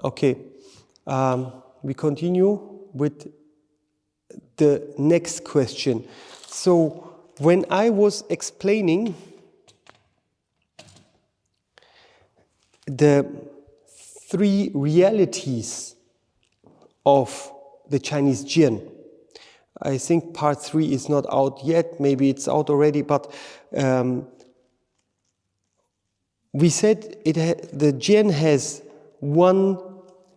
Okay, we continue with the next question. So when I was explaining the three realities of the Chinese Jian, I think part 3 is not out yet, maybe it's out already, but we said the Jian has one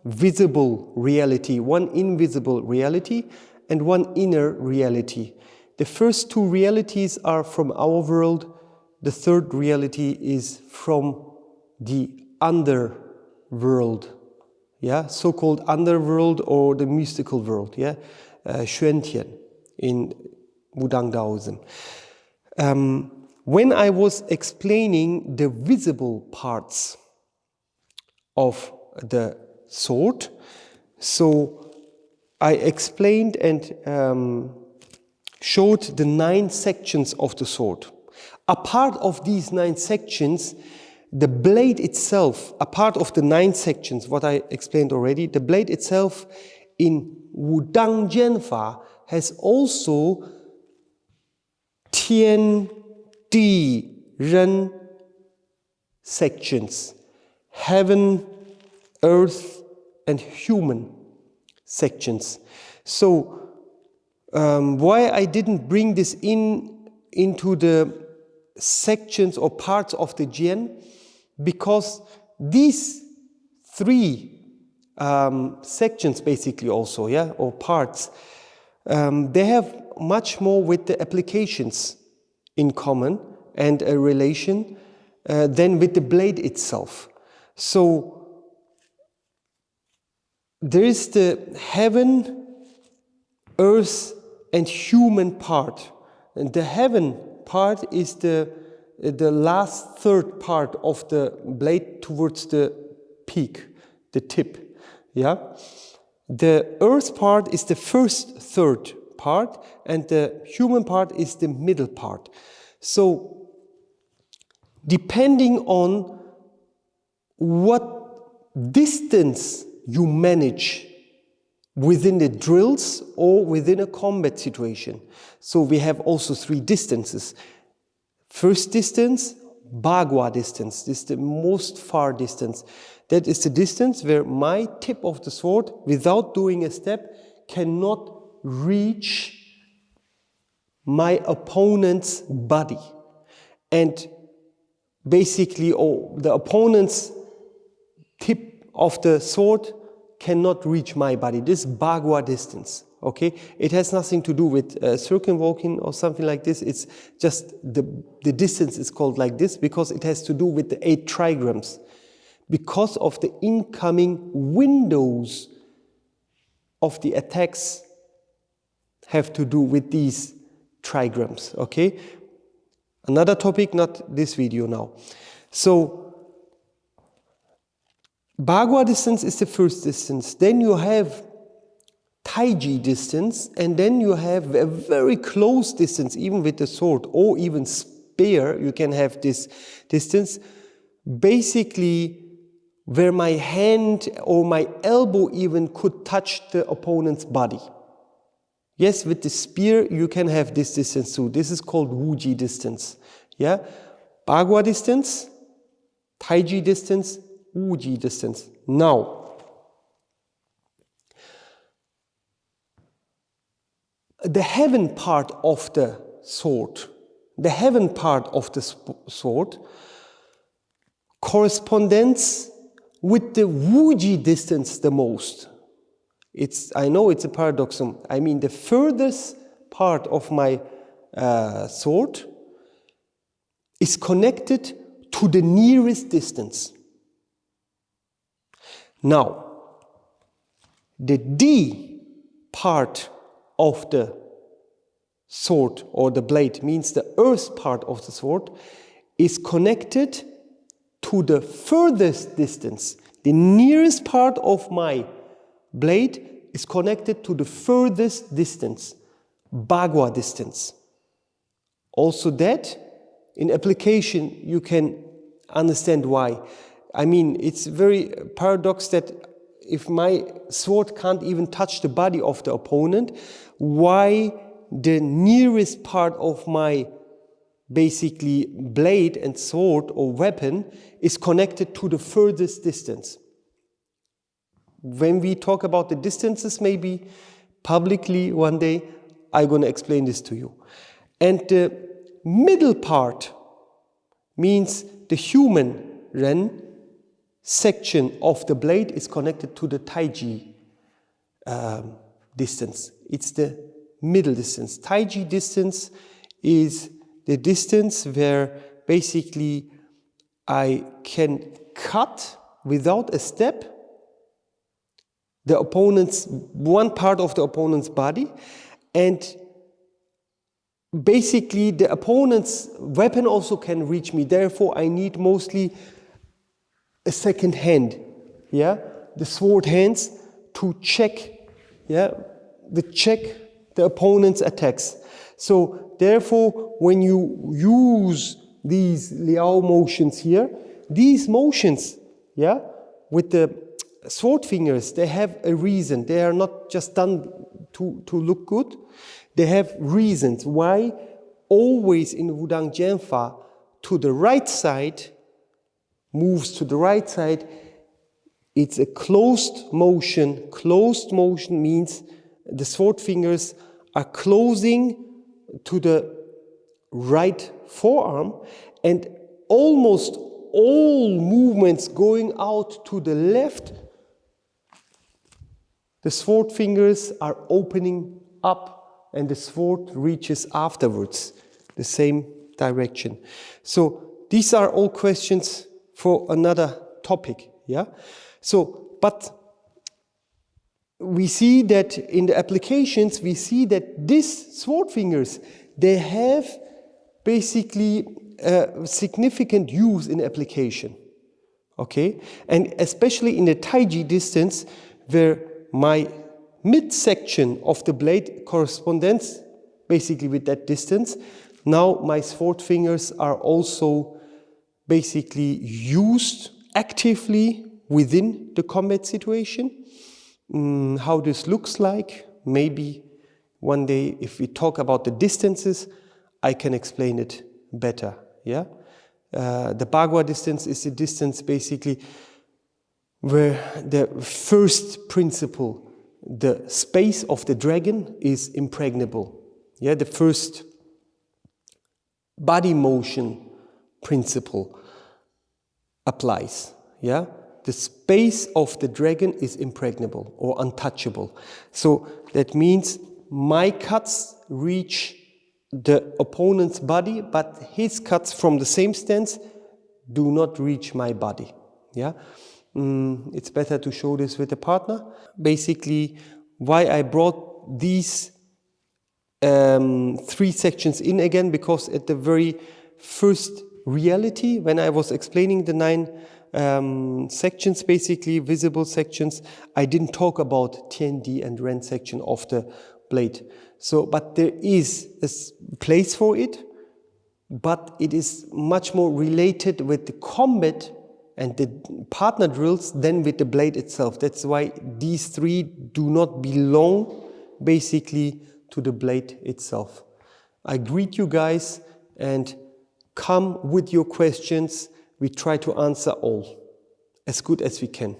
visible reality, one invisible reality, and one inner reality. The first two realities are from our world. The third reality is from the underworld, yeah, so-called underworld or the mystical world, yeah, Tian in Wudang Taoism. When I was explaining the visible parts of the sword, so I explained and showed the 9 sections of the sword. A part of these 9 sections, the blade itself, a part of the 9 sections, what I explained already, the blade itself in Wudang Jianfa has also Tian, Di, Ren sections, heaven, earth, and human sections. So why I didn't bring this into the sections or parts of the Jian? Because these 3 sections basically also, yeah, or parts, they have much more with the applications in common and a relation than with the blade itself. So there is the heaven, earth, and human part. And the heaven part is the last third part of the blade towards the peak, the tip. Yeah? The earth part is the first third part, and the human part is the middle part. So, depending on what distance you manage within the drills or within a combat situation. So we have also 3 distances. First distance, Bagua distance. This is the most far distance. That is the distance where my tip of the sword, without doing a step, cannot reach my opponent's body. And basically, the opponent's tip of the sword cannot reach my body. This Bagua distance, okay? It has nothing to do with circumvolting or something like this. It's just the distance is called like this because it has to do with the 8 trigrams. Because of the incoming windows of the attacks have to do with these trigrams, okay? Another topic, not this video now. So, Bagua distance is the first distance. Then you have Taiji distance, and then you have a very close distance, even with the sword, or even spear, you can have this distance. Basically, where my hand or my elbow even could touch the opponent's body. Yes, with the spear, you can have this distance too. This is called Wuji distance. Yeah? Bagua distance, Taiji distance, Wuji distance. Now, the heaven part of the sword, corresponds with the Wuji distance the most. I know it's a paradoxum. I mean, the furthest part of my sword is connected to the nearest distance. Now, the D part of the sword or the blade, means the earth part of the sword, is connected to the furthest distance. The nearest part of my blade is connected to the furthest distance, Bagua distance. Also that, in application, you can understand why. I mean, it's very paradox that if my sword can't even touch the body of the opponent, why the nearest part of my basically blade and sword or weapon is connected to the furthest distance. When we talk about the distances, maybe publicly one day, I'm going to explain this to you. And the middle part means the human ren section of the blade is connected to the taiji distance. It's the middle distance. Taiji distance is the distance where basically I can cut without a step the opponent's, one part of the opponent's body, and basically the opponent's weapon also can reach me. Therefore, I need mostly a second hand, yeah, the sword hands to check, yeah, the opponent's attacks. So therefore, when you use these liao motions here, these motions, yeah, with the sword fingers, they have a reason. They are not just done to look good. They have reasons why always in Wudang Jianfa to the right side, moves to the right side, it's a closed motion. Closed motion means the sword fingers are closing to the right forearm, and almost all movements going out to the left, the sword fingers are opening up and the sword reaches afterwards, the same direction. So these are all questions for another topic, yeah? So, but we see that in the applications, we see that these sword fingers, they have basically significant use in application, okay? And especially in the taiji distance, where my midsection of the blade corresponds basically with that distance. Now my sword fingers are also basically used actively within the combat situation. How this looks like, maybe one day if we talk about the distances, I can explain it better, yeah? The Bagua distance is the distance basically where the first principle, the space of the dragon is impregnable. Yeah, the first body motion principle applies. Yeah, the space of the dragon is impregnable or untouchable. So that means my cuts reach the opponent's body, but his cuts from the same stance do not reach my body. Yeah. It's better to show this with a partner. Basically, why I brought these three sections in again, because at the very first reality, when I was explaining the 9 sections, basically visible sections, I didn't talk about Tian, Di and Ren section of the blade. So, but there is a place for it, but it is much more related with the combat and the partner drills than with the blade itself. That's why these 3 do not belong basically to the blade itself. I greet you guys and come with your questions. We try to answer all as good as we can.